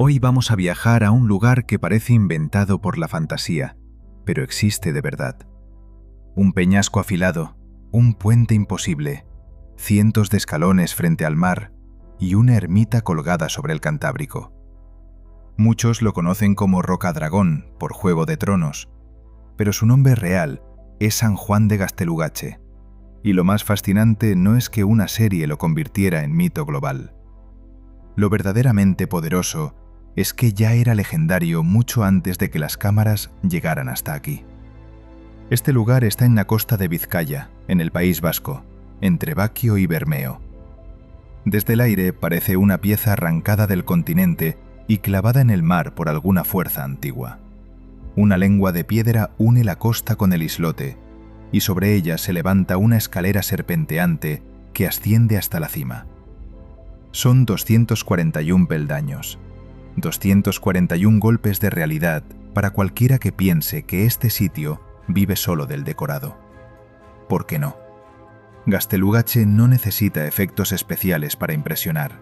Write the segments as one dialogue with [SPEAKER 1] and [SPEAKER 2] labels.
[SPEAKER 1] Hoy vamos a viajar a un lugar que parece inventado por la fantasía, pero existe de verdad. Un peñasco afilado, un puente imposible, cientos de escalones frente al mar y una ermita colgada sobre el Cantábrico. Muchos lo conocen como Rocadragón por Juego de Tronos, pero su nombre real es San Juan de Gaztelugatxe, y lo más fascinante no es que una serie lo convirtiera en mito global. Lo verdaderamente poderoso es que ya era legendario mucho antes de que las cámaras llegaran hasta aquí. Este lugar está en la costa de Vizcaya, en el País Vasco, entre Baquio y Bermeo. Desde el aire parece una pieza arrancada del continente y clavada en el mar por alguna fuerza antigua. Una lengua de piedra une la costa con el islote, y sobre ella se levanta una escalera serpenteante que asciende hasta la cima. Son 241 peldaños, 241 golpes de realidad para cualquiera que piense que este sitio vive solo del decorado. ¿Por qué no? Gaztelugatxe no necesita efectos especiales para impresionar.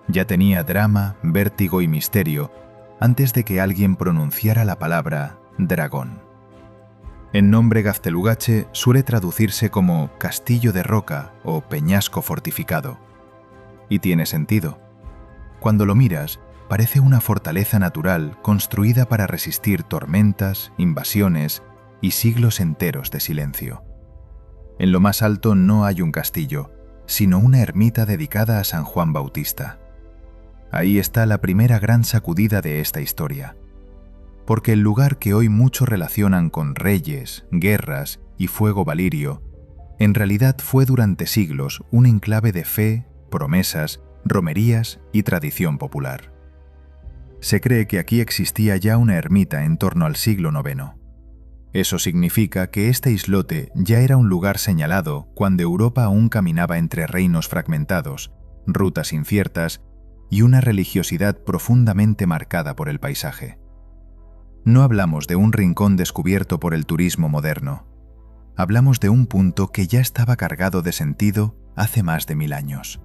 [SPEAKER 1] Ya tenía drama, vértigo y misterio antes de que alguien pronunciara la palabra dragón. El nombre Gaztelugatxe suele traducirse como castillo de roca o peñasco fortificado. Y tiene sentido. Cuando lo miras, parece una fortaleza natural construida para resistir tormentas, invasiones y siglos enteros de silencio. En lo más alto no hay un castillo, sino una ermita dedicada a San Juan Bautista. Ahí está la primera gran sacudida de esta historia. Porque el lugar que hoy muchos relacionan con reyes, guerras y fuego valirio, en realidad fue durante siglos un enclave de fe, promesas, romerías y tradición popular. Se cree que aquí existía ya una ermita en torno al siglo IX. Eso significa que este islote ya era un lugar señalado cuando Europa aún caminaba entre reinos fragmentados, rutas inciertas y una religiosidad profundamente marcada por el paisaje. No hablamos de un rincón descubierto por el turismo moderno. Hablamos de un punto que ya estaba cargado de sentido hace más de 1000 años.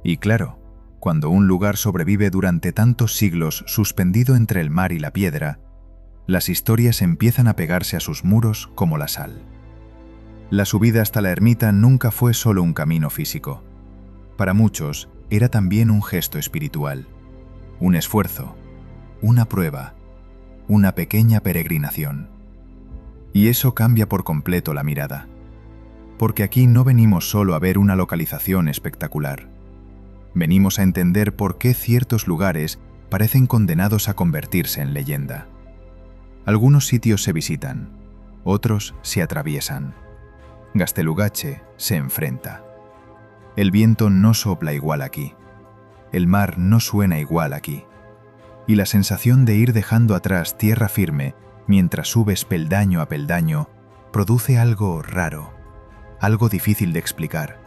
[SPEAKER 1] Y claro, cuando un lugar sobrevive durante tantos siglos suspendido entre el mar y la piedra, las historias empiezan a pegarse a sus muros como la sal. La subida hasta la ermita nunca fue solo un camino físico. Para muchos, era también un gesto espiritual, un esfuerzo, una prueba, una pequeña peregrinación. Y eso cambia por completo la mirada. Porque aquí no venimos solo a ver una localización espectacular. Venimos a entender por qué ciertos lugares parecen condenados a convertirse en leyenda. Algunos sitios se visitan, otros se atraviesan. Gaztelugatxe se enfrenta. El viento no sopla igual aquí. El mar no suena igual aquí. Y la sensación de ir dejando atrás tierra firme mientras subes peldaño a peldaño produce algo raro, algo difícil de explicar,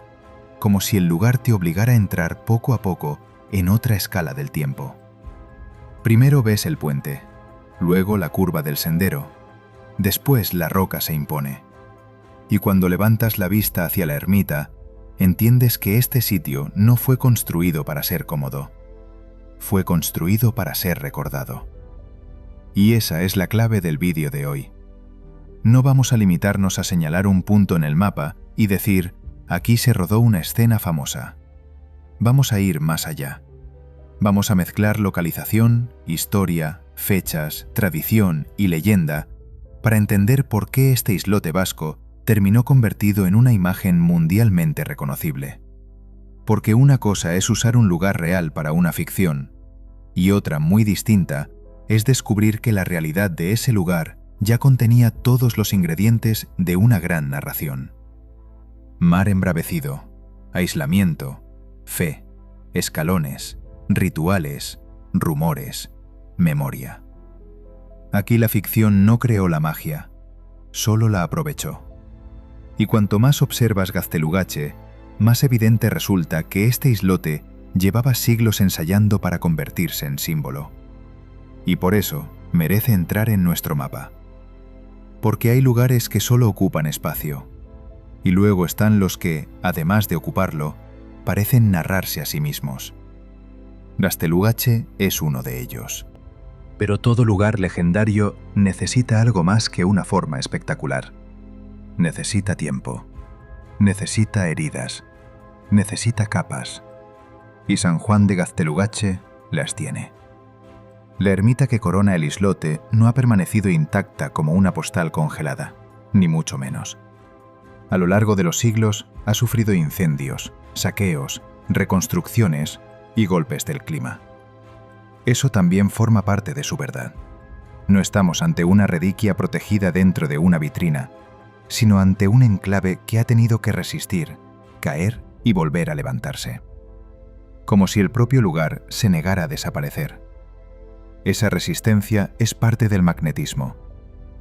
[SPEAKER 1] como si el lugar te obligara a entrar poco a poco en otra escala del tiempo. Primero ves el puente, luego la curva del sendero, después la roca se impone. Y cuando levantas la vista hacia la ermita, entiendes que este sitio no fue construido para ser cómodo. Fue construido para ser recordado. Y esa es la clave del vídeo de hoy. No vamos a limitarnos a señalar un punto en el mapa y decir, aquí se rodó una escena famosa. Vamos a ir más allá. Vamos a mezclar localización, historia, fechas, tradición y leyenda para entender por qué este islote vasco terminó convertido en una imagen mundialmente reconocible. Porque una cosa es usar un lugar real para una ficción, y otra muy distinta es descubrir que la realidad de ese lugar ya contenía todos los ingredientes de una gran narración. Mar embravecido, aislamiento, fe, escalones, rituales, rumores, memoria. Aquí la ficción no creó la magia, solo la aprovechó. Y cuanto más observas Gaztelugatxe, más evidente resulta que este islote llevaba siglos ensayando para convertirse en símbolo. Y por eso merece entrar en nuestro mapa. Porque hay lugares que solo ocupan espacio, y luego están los que, además de ocuparlo, parecen narrarse a sí mismos. Gaztelugatxe es uno de ellos. Pero todo lugar legendario necesita algo más que una forma espectacular. Necesita tiempo. Necesita heridas. Necesita capas. Y San Juan de Gaztelugatxe las tiene. La ermita que corona el islote no ha permanecido intacta como una postal congelada, ni mucho menos. A lo largo de los siglos ha sufrido incendios, saqueos, reconstrucciones y golpes del clima. Eso también forma parte de su verdad. No estamos ante una reliquia protegida dentro de una vitrina, sino ante un enclave que ha tenido que resistir, caer y volver a levantarse. Como si el propio lugar se negara a desaparecer. Esa resistencia es parte del magnetismo,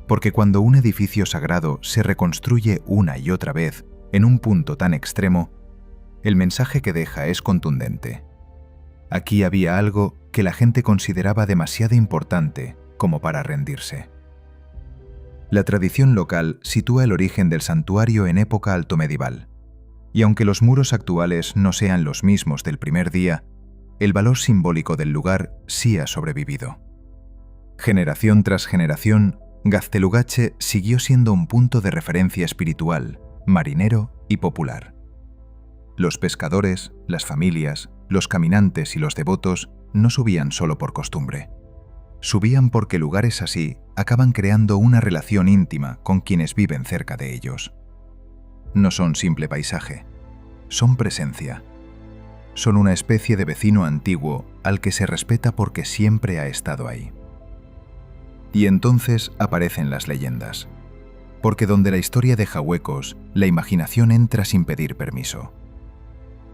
[SPEAKER 1] porque cuando un edificio sagrado se reconstruye una y otra vez en un punto tan extremo, el mensaje que deja es contundente. Aquí había algo que la gente consideraba demasiado importante como para rendirse. La tradición local sitúa el origen del santuario en época altomedieval, y aunque los muros actuales no sean los mismos del primer día, el valor simbólico del lugar sí ha sobrevivido. Generación tras generación, Gaztelugatxe siguió siendo un punto de referencia espiritual, marinero y popular. Los pescadores, las familias, los caminantes y los devotos no subían solo por costumbre. Subían porque lugares así acaban creando una relación íntima con quienes viven cerca de ellos. No son simple paisaje, son presencia. Son una especie de vecino antiguo al que se respeta porque siempre ha estado ahí. Y entonces aparecen las leyendas, porque donde la historia deja huecos, la imaginación entra sin pedir permiso.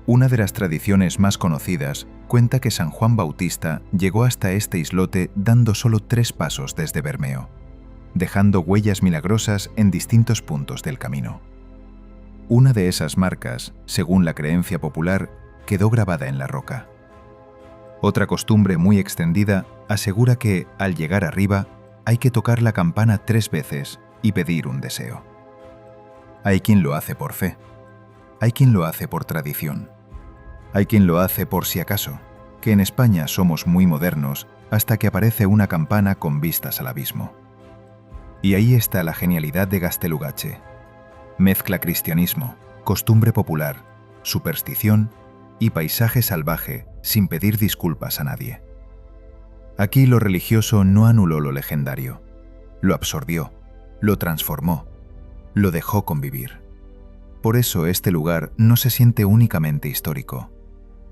[SPEAKER 1] Una de las tradiciones más conocidas cuenta que San Juan Bautista llegó hasta este islote dando solo 3 pasos desde Bermeo, dejando huellas milagrosas en distintos puntos del camino. Una de esas marcas, según la creencia popular, quedó grabada en la roca. Otra costumbre muy extendida asegura que, al llegar arriba, hay que tocar la campana 3 veces y pedir un deseo. Hay quien lo hace por fe. Hay quien lo hace por tradición. Hay quien lo hace por si acaso, que en España somos muy modernos hasta que aparece una campana con vistas al abismo. Y ahí está la genialidad de Gaztelugatxe. Mezcla cristianismo, costumbre popular, superstición y paisaje salvaje sin pedir disculpas a nadie. Aquí lo religioso no anuló lo legendario, lo absorbió, lo transformó, lo dejó convivir. Por eso este lugar no se siente únicamente histórico,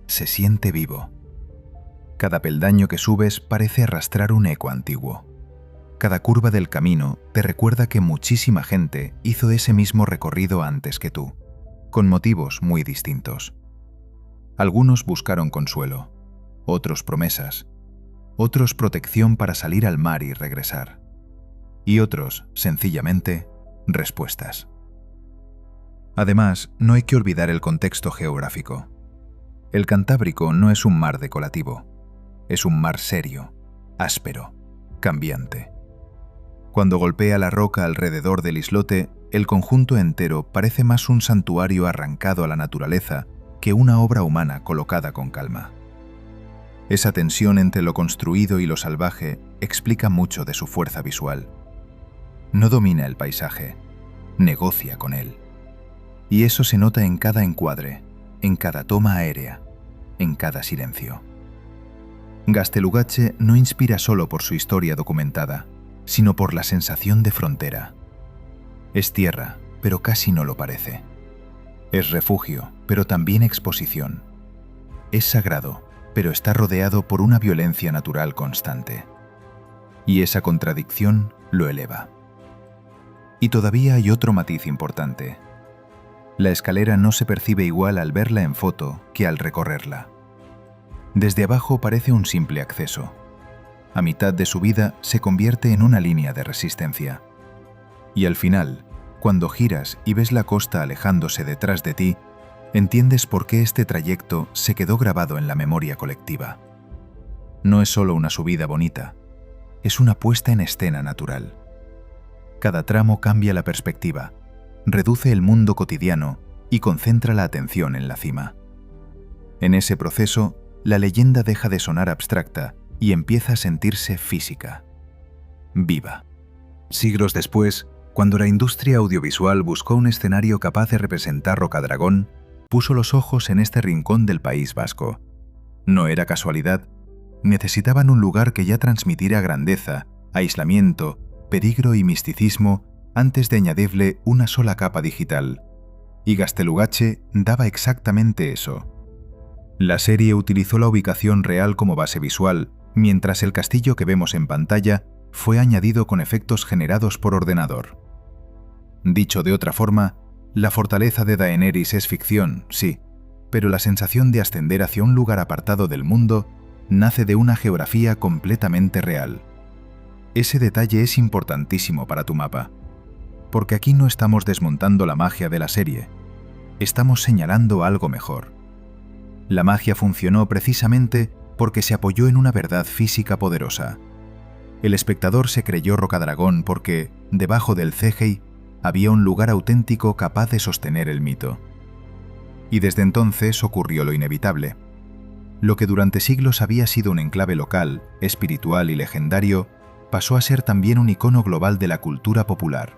[SPEAKER 1] se siente vivo. Cada peldaño que subes parece arrastrar un eco antiguo. Cada curva del camino te recuerda que muchísima gente hizo ese mismo recorrido antes que tú, con motivos muy distintos. Algunos buscaron consuelo, otros promesas, otros protección para salir al mar y regresar, y otros, sencillamente, respuestas. Además, no hay que olvidar el contexto geográfico. El Cantábrico no es un mar decorativo, es un mar serio, áspero, cambiante. Cuando golpea la roca alrededor del islote, el conjunto entero parece más un santuario arrancado a la naturaleza que una obra humana colocada con calma. Esa tensión entre lo construido y lo salvaje explica mucho de su fuerza visual. No domina el paisaje, negocia con él. Y eso se nota en cada encuadre, en cada toma aérea, en cada silencio. Gaztelugatxe no inspira solo por su historia documentada, sino por la sensación de frontera. Es tierra, pero casi no lo parece. Es refugio, pero también exposición. Es sagrado, pero está rodeado por una violencia natural constante. Y esa contradicción lo eleva. Y todavía hay otro matiz importante. La escalera no se percibe igual al verla en foto que al recorrerla. Desde abajo parece un simple acceso. A mitad de subida se convierte en una línea de resistencia. Y al final, cuando giras y ves la costa alejándose detrás de ti, entiendes por qué este trayecto se quedó grabado en la memoria colectiva. No es solo una subida bonita, es una puesta en escena natural. Cada tramo cambia la perspectiva, reduce el mundo cotidiano y concentra la atención en la cima. En ese proceso, la leyenda deja de sonar abstracta y empieza a sentirse física, viva. Siglos después, cuando la industria audiovisual buscó un escenario capaz de representar Rocadragón, puso los ojos en este rincón del País Vasco. No era casualidad. Necesitaban un lugar que ya transmitiera grandeza, aislamiento, peligro y misticismo antes de añadirle una sola capa digital. Y Gaztelugatxe daba exactamente eso. La serie utilizó la ubicación real como base visual, mientras el castillo que vemos en pantalla fue añadido con efectos generados por ordenador. Dicho de otra forma, la fortaleza de Daenerys es ficción, sí, pero la sensación de ascender hacia un lugar apartado del mundo nace de una geografía completamente real. Ese detalle es importantísimo para tu mapa, porque aquí no estamos desmontando la magia de la serie, estamos señalando algo mejor. La magia funcionó precisamente porque se apoyó en una verdad física poderosa. El espectador se creyó Rocadragón porque, debajo del CGI, había un lugar auténtico capaz de sostener el mito. Y desde entonces ocurrió lo inevitable. Lo que durante siglos había sido un enclave local, espiritual y legendario, pasó a ser también un icono global de la cultura popular.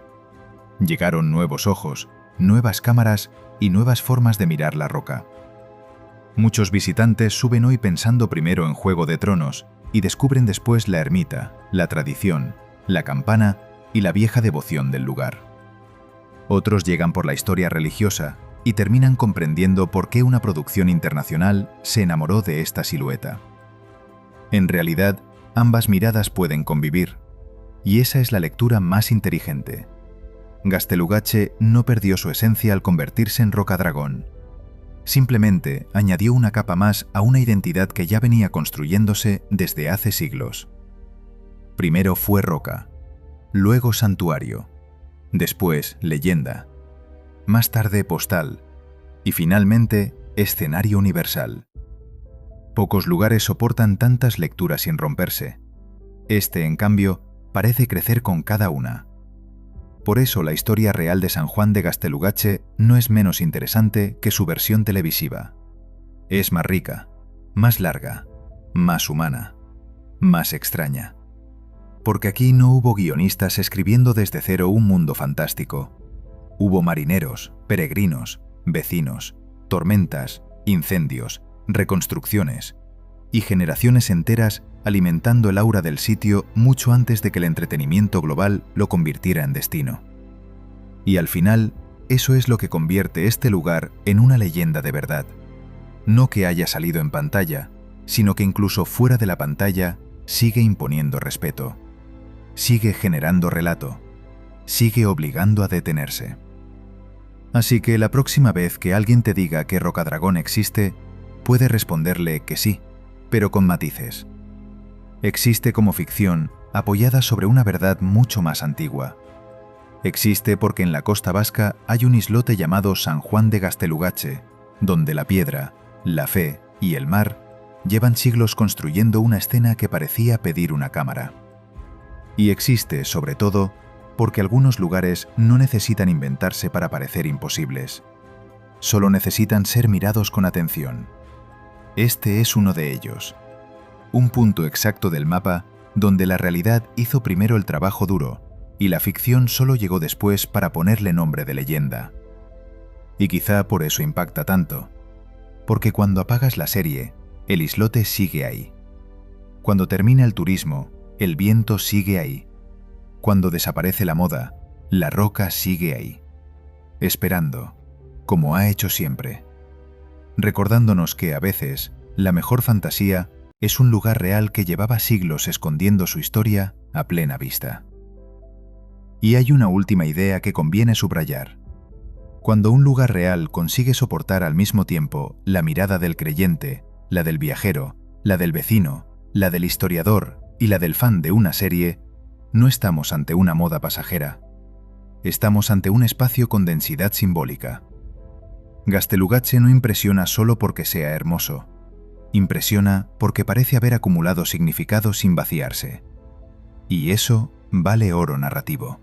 [SPEAKER 1] Llegaron nuevos ojos, nuevas cámaras y nuevas formas de mirar la roca. Muchos visitantes suben hoy pensando primero en Juego de Tronos y descubren después la ermita, la tradición, la campana y la vieja devoción del lugar. Otros llegan por la historia religiosa y terminan comprendiendo por qué una producción internacional se enamoró de esta silueta. En realidad, ambas miradas pueden convivir, y esa es la lectura más inteligente. Gaztelugatxe no perdió su esencia al convertirse en Rocadragón. Simplemente añadió una capa más a una identidad que ya venía construyéndose desde hace siglos. Primero fue roca, luego santuario, después leyenda, más tarde postal y finalmente escenario universal. Pocos lugares soportan tantas lecturas sin romperse. Este, en cambio, parece crecer con cada una. Por eso la historia real de San Juan de Gaztelugatxe no es menos interesante que su versión televisiva. Es más rica, más larga, más humana, más extraña. Porque aquí no hubo guionistas escribiendo desde cero un mundo fantástico. Hubo marineros, peregrinos, vecinos, tormentas, incendios, reconstrucciones y generaciones enteras alimentando el aura del sitio mucho antes de que el entretenimiento global lo convirtiera en destino. Y al final, eso es lo que convierte este lugar en una leyenda de verdad. No que haya salido en pantalla, sino que incluso fuera de la pantalla sigue imponiendo respeto. Sigue generando relato, sigue obligando a detenerse. Así que la próxima vez que alguien te diga que Rocadragón existe, puede responderle que sí, pero con matices. Existe como ficción apoyada sobre una verdad mucho más antigua. Existe porque en la costa vasca hay un islote llamado San Juan de Gaztelugatxe, donde la piedra, la fe y el mar llevan siglos construyendo una escena que parecía pedir una cámara. Y existe, sobre todo, porque algunos lugares no necesitan inventarse para parecer imposibles. Solo necesitan ser mirados con atención. Este es uno de ellos. Un punto exacto del mapa donde la realidad hizo primero el trabajo duro y la ficción solo llegó después para ponerle nombre de leyenda. Y quizá por eso impacta tanto. Porque cuando apagas la serie, el islote sigue ahí. Cuando termina el turismo, el viento sigue ahí. Cuando desaparece la moda, la roca sigue ahí. Esperando, como ha hecho siempre. Recordándonos que, a veces, la mejor fantasía es un lugar real que llevaba siglos escondiendo su historia a plena vista. Y hay una última idea que conviene subrayar. Cuando un lugar real consigue soportar al mismo tiempo la mirada del creyente, la del viajero, la del vecino, la del historiador y la del fan de una serie, no estamos ante una moda pasajera. Estamos ante un espacio con densidad simbólica. Gaztelugatxe no impresiona solo porque sea hermoso. Impresiona porque parece haber acumulado significado sin vaciarse. Y eso vale oro narrativo.